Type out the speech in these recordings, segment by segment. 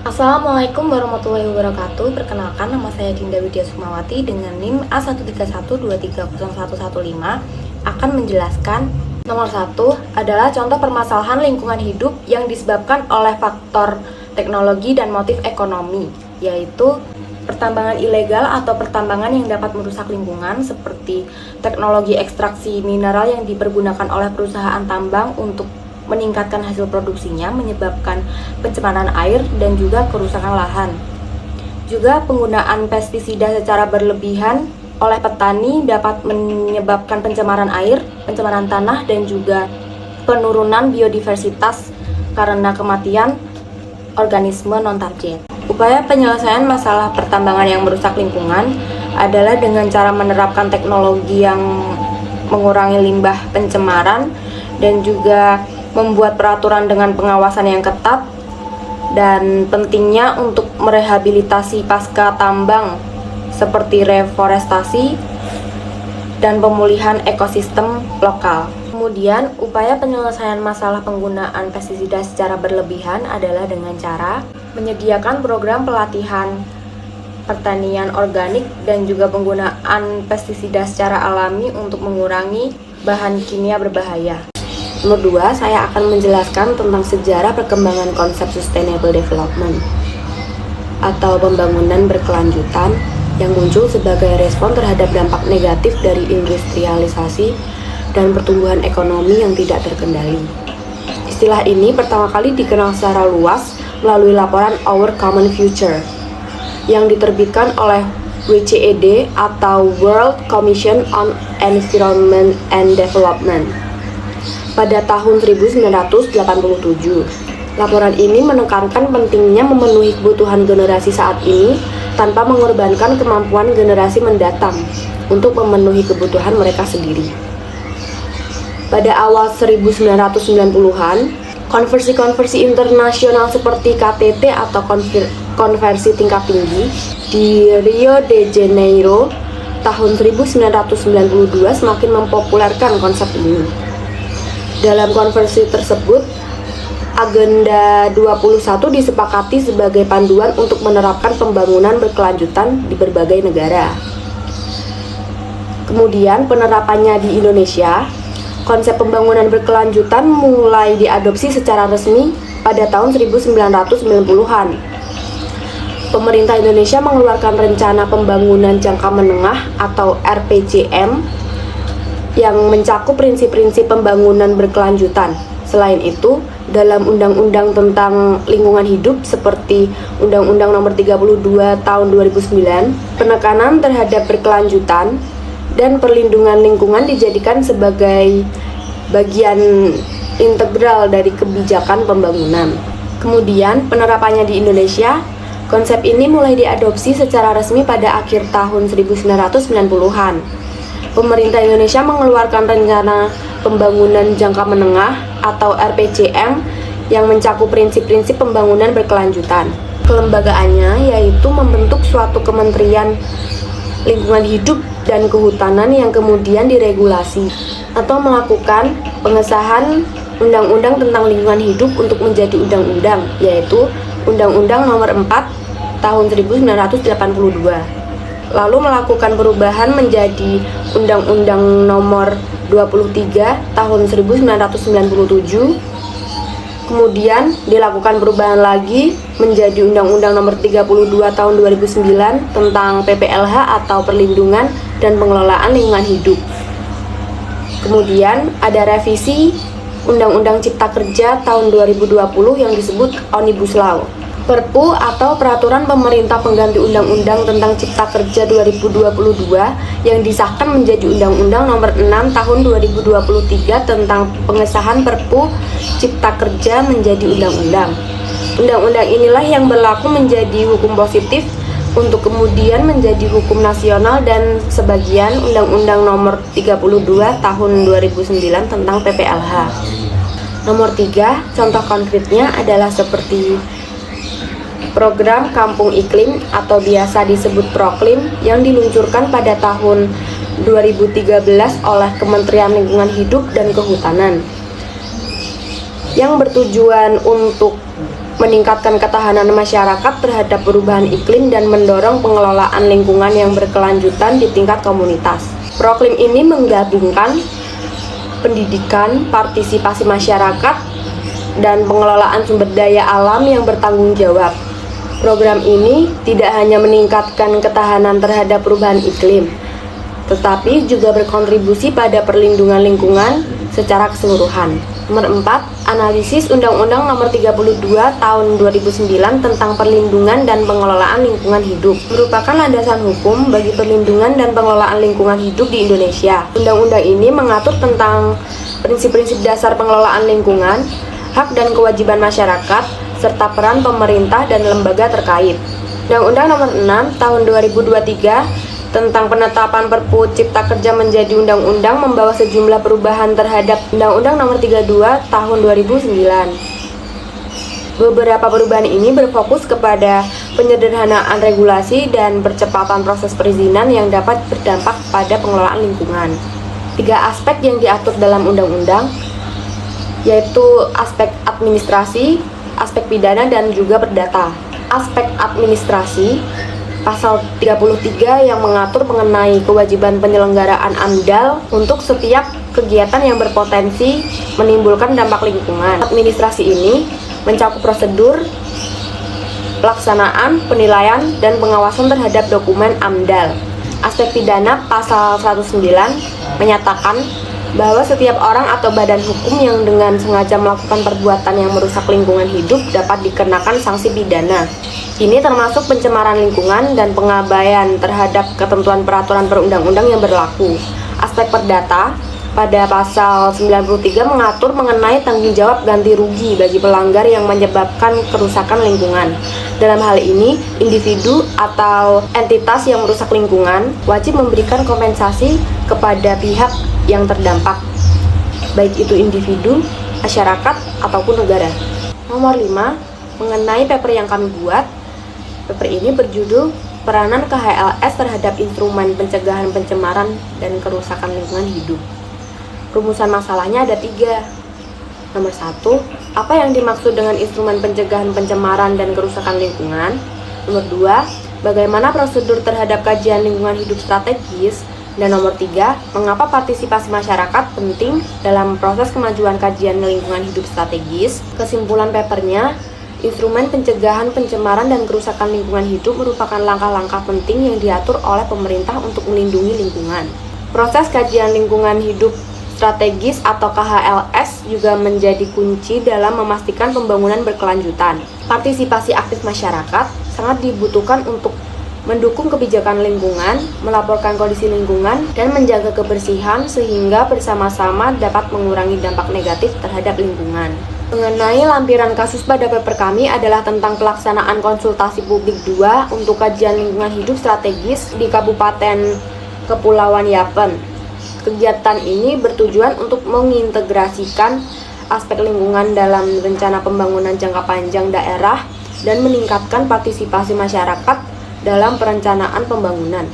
Assalamualaikum warahmatullahi wabarakatuh. Perkenalkan, nama saya Dinda Widya Sukmawati dengan NIM A131230115 akan menjelaskan nomor 1 adalah contoh permasalahan lingkungan hidup yang disebabkan oleh faktor teknologi dan motif ekonomi, yaitu pertambangan ilegal atau pertambangan yang dapat merusak lingkungan seperti teknologi ekstraksi mineral yang dipergunakan oleh perusahaan tambang untuk meningkatkan hasil produksinya, menyebabkan pencemaran air dan juga kerusakan lahan. Juga penggunaan pestisida secara berlebihan oleh petani dapat menyebabkan pencemaran air, pencemaran tanah, dan juga penurunan biodiversitas karena kematian organisme non-target. Upaya penyelesaian masalah pertambangan yang merusak lingkungan adalah dengan cara menerapkan teknologi yang mengurangi limbah pencemaran dan juga membuat peraturan dengan pengawasan yang ketat, dan pentingnya untuk merehabilitasi pasca tambang seperti reforestasi dan pemulihan ekosistem lokal. Kemudian, upaya penyelesaian masalah penggunaan pestisida secara berlebihan adalah dengan cara menyediakan program pelatihan pertanian organik dan juga penggunaan pestisida secara alami untuk mengurangi bahan kimia berbahaya. Nomor 2, saya akan menjelaskan tentang sejarah perkembangan konsep sustainable development atau pembangunan berkelanjutan yang muncul sebagai respon terhadap dampak negatif dari industrialisasi dan pertumbuhan ekonomi yang tidak terkendali. Istilah ini pertama kali dikenal secara luas melalui laporan Our Common Future yang diterbitkan oleh WCED atau World Commission on Environment and Development pada tahun 1987. Laporan ini menekankan pentingnya memenuhi kebutuhan generasi saat ini tanpa mengorbankan kemampuan generasi mendatang untuk memenuhi kebutuhan mereka sendiri. Pada awal 1990-an, konversi-konversi internasional seperti KTT atau konversi tingkat tinggi di Rio de Janeiro tahun 1992 semakin mempopulerkan konsep ini. Dalam konversi tersebut, Agenda 21 disepakati sebagai panduan untuk menerapkan pembangunan berkelanjutan di berbagai negara. Kemudian penerapannya di Indonesia, konsep pembangunan berkelanjutan mulai diadopsi secara resmi pada tahun 1990-an. Pemerintah Indonesia mengeluarkan Rencana Pembangunan Jangka Menengah atau RPJM yang mencakup prinsip-prinsip pembangunan berkelanjutan. Selain itu, dalam Undang-Undang tentang Lingkungan Hidup seperti Undang-Undang Nomor 32 Tahun 2009, penekanan terhadap berkelanjutan dan perlindungan lingkungan dijadikan sebagai bagian integral dari kebijakan pembangunan. Kemudian, penerapannya di Indonesia, konsep ini mulai diadopsi secara resmi pada akhir tahun 1990-an. Pemerintah Indonesia mengeluarkan Rencana Pembangunan Jangka Menengah atau RPJM yang mencakup prinsip-prinsip pembangunan berkelanjutan. Kelembagaannya yaitu membentuk suatu Kementerian Lingkungan Hidup dan Kehutanan yang kemudian diregulasi atau melakukan pengesahan Undang-Undang tentang Lingkungan Hidup untuk menjadi undang-undang, yaitu Undang-Undang Nomor 4 Tahun 1982. Lalu melakukan perubahan menjadi Undang-Undang Nomor 23 Tahun 1997. Kemudian dilakukan perubahan lagi menjadi Undang-Undang Nomor 32 Tahun 2009 tentang PPLH atau Perlindungan dan Pengelolaan Lingkungan Hidup. Kemudian ada revisi Undang-Undang Cipta Kerja tahun 2020 yang disebut Omnibus Law. Perpu atau Peraturan Pemerintah Pengganti Undang-Undang tentang Cipta Kerja 2022 yang disahkan menjadi Undang-Undang Nomor 6 Tahun 2023 tentang pengesahan Perpu Cipta Kerja menjadi undang-undang. Undang-undang inilah yang berlaku menjadi hukum positif untuk kemudian menjadi hukum nasional dan sebagian Undang-Undang Nomor 32 Tahun 2009 tentang PPLH. Nomor 3, contoh konkretnya adalah seperti Program Kampung Iklim atau biasa disebut Proklim yang diluncurkan pada tahun 2013 oleh Kementerian Lingkungan Hidup dan Kehutanan yang bertujuan untuk meningkatkan ketahanan masyarakat terhadap perubahan iklim dan mendorong pengelolaan lingkungan yang berkelanjutan di tingkat komunitas. Proklim ini menggabungkan pendidikan, partisipasi masyarakat, dan pengelolaan sumber daya alam yang bertanggung jawab. Program ini tidak hanya meningkatkan ketahanan terhadap perubahan iklim, tetapi juga berkontribusi pada perlindungan lingkungan secara keseluruhan. Nomor 4, analisis Undang-Undang Nomor 32 Tahun 2009 tentang Perlindungan dan Pengelolaan Lingkungan Hidup merupakan landasan hukum bagi perlindungan dan pengelolaan lingkungan hidup di Indonesia. Undang-undang ini mengatur tentang prinsip-prinsip dasar pengelolaan lingkungan, hak dan kewajiban masyarakat, serta peran pemerintah dan lembaga terkait. Undang-Undang Nomor 6 Tahun 2023 tentang penetapan Perpu Cipta Kerja menjadi undang-undang membawa sejumlah perubahan terhadap Undang-Undang Nomor 32 Tahun 2009. Beberapa perubahan ini berfokus kepada penyederhanaan regulasi dan percepatan proses perizinan yang dapat berdampak pada pengelolaan lingkungan. 3 aspek yang diatur dalam undang-undang yaitu aspek administrasi, aspek pidana, dan juga perdata. Aspek administrasi, pasal 33 yang mengatur mengenai kewajiban penyelenggaraan AMDAL untuk setiap kegiatan yang berpotensi menimbulkan dampak lingkungan. Administrasi ini mencakup prosedur, pelaksanaan, penilaian, dan pengawasan terhadap dokumen AMDAL. Aspek pidana, pasal 109 menyatakan bahwa setiap orang atau badan hukum yang dengan sengaja melakukan perbuatan yang merusak lingkungan hidup dapat dikenakan sanksi pidana. Ini termasuk pencemaran lingkungan dan pengabaian terhadap ketentuan peraturan perundang-undang yang berlaku. Aspek perdata, pada pasal 93 mengatur mengenai tanggung jawab ganti rugi bagi pelanggar yang menyebabkan kerusakan lingkungan. Dalam hal ini, individu atau entitas yang merusak lingkungan wajib memberikan kompensasi kepada pihak yang terdampak, baik itu individu, masyarakat, ataupun negara. Nomor 5, mengenai paper yang kami buat. Paper ini berjudul Peranan KHLS terhadap Instrumen Pencegahan Pencemaran dan Kerusakan Lingkungan Hidup. Rumusan masalahnya ada 3. Nomor 1, apa yang dimaksud dengan instrumen pencegahan pencemaran dan kerusakan lingkungan? Nomor 2, bagaimana prosedur terhadap kajian lingkungan hidup strategis? Dan nomor 3, mengapa partisipasi masyarakat penting dalam proses kemajuan kajian lingkungan hidup strategis? Kesimpulan papernya, instrumen pencegahan pencemaran dan kerusakan lingkungan hidup merupakan langkah-langkah penting yang diatur oleh pemerintah untuk melindungi lingkungan. Proses kajian lingkungan hidup strategis atau KHLS juga menjadi kunci dalam memastikan pembangunan berkelanjutan. Partisipasi aktif masyarakat sangat dibutuhkan untuk mendukung kebijakan lingkungan, melaporkan kondisi lingkungan, dan menjaga kebersihan sehingga bersama-sama dapat mengurangi dampak negatif terhadap lingkungan. Mengenai lampiran kasus pada paper kami adalah tentang pelaksanaan konsultasi publik 2 untuk kajian lingkungan hidup strategis di Kabupaten Kepulauan Yapen. Kegiatan ini bertujuan untuk mengintegrasikan aspek lingkungan dalam rencana pembangunan jangka panjang daerah dan meningkatkan partisipasi masyarakat dalam perencanaan pembangunan.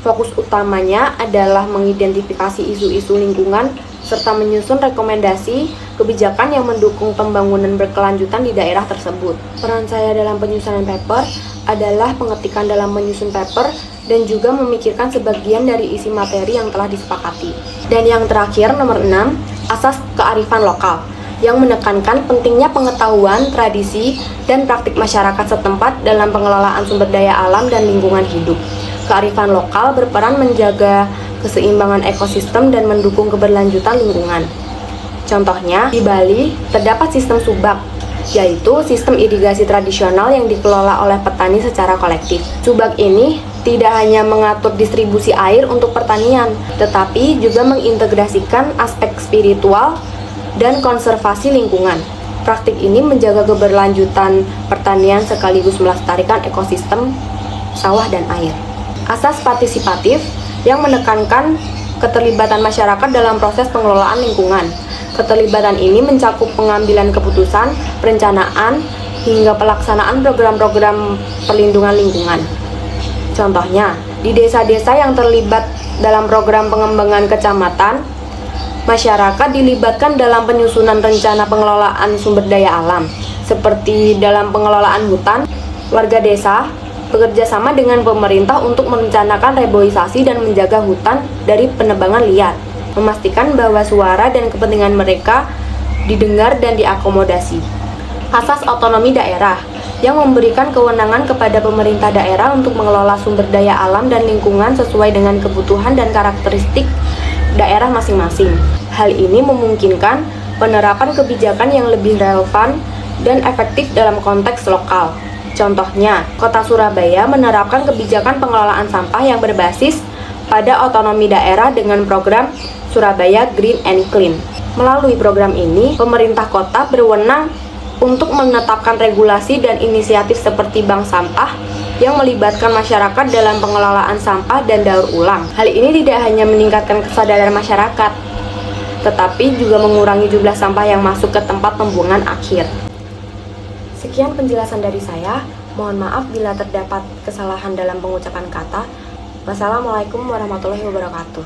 Fokus utamanya adalah mengidentifikasi isu-isu lingkungan serta menyusun rekomendasi kebijakan yang mendukung pembangunan berkelanjutan di daerah tersebut. Peran saya dalam penyusunan paper adalah pengetikan dalam menyusun paper dan juga memikirkan sebagian dari isi materi yang telah disepakati. Dan yang terakhir, nomor 6, asas kearifan lokal, yang menekankan pentingnya pengetahuan, tradisi, dan praktik masyarakat setempat dalam pengelolaan sumber daya alam dan lingkungan hidup. Kearifan lokal berperan menjaga keseimbangan ekosistem dan mendukung keberlanjutan lingkungan. Contohnya, di Bali terdapat sistem subak, yaitu sistem irigasi tradisional yang dikelola oleh petani secara kolektif. Subak ini tidak hanya mengatur distribusi air untuk pertanian, tetapi juga mengintegrasikan aspek spiritual dan konservasi lingkungan. Praktik ini menjaga keberlanjutan pertanian sekaligus melestarikan ekosistem sawah dan air. Asas partisipatif yang menekankan keterlibatan masyarakat dalam proses pengelolaan lingkungan. Keterlibatan ini mencakup pengambilan keputusan, perencanaan, hingga pelaksanaan program-program perlindungan lingkungan. Contohnya, di desa-desa yang terlibat dalam program pengembangan kecamatan, masyarakat dilibatkan dalam penyusunan rencana pengelolaan sumber daya alam. seperti dalam pengelolaan hutan, warga desa bekerja sama dengan pemerintah untuk merencanakan reboisasi dan menjaga hutan dari penebangan liar, memastikan bahwa suara dan kepentingan mereka didengar dan diakomodasi. Asas otonomi daerah yang memberikan kewenangan kepada pemerintah daerah untuk mengelola sumber daya alam dan lingkungan sesuai dengan kebutuhan dan karakteristik daerah masing-masing. Hal ini memungkinkan penerapan kebijakan yang lebih relevan dan efektif dalam konteks lokal. Contohnya, Kota Surabaya menerapkan kebijakan pengelolaan sampah yang berbasis pada otonomi daerah dengan program Surabaya Green and Clean. Melalui program ini, pemerintah kota berwenang untuk menetapkan regulasi dan inisiatif seperti bank sampah yang melibatkan masyarakat dalam pengelolaan sampah dan daur ulang. Hal ini tidak hanya meningkatkan kesadaran masyarakat, tetapi juga mengurangi jumlah sampah yang masuk ke tempat pembuangan akhir. Sekian penjelasan dari saya. Mohon maaf bila terdapat kesalahan dalam pengucapan kata. Wassalamualaikum warahmatullahi wabarakatuh.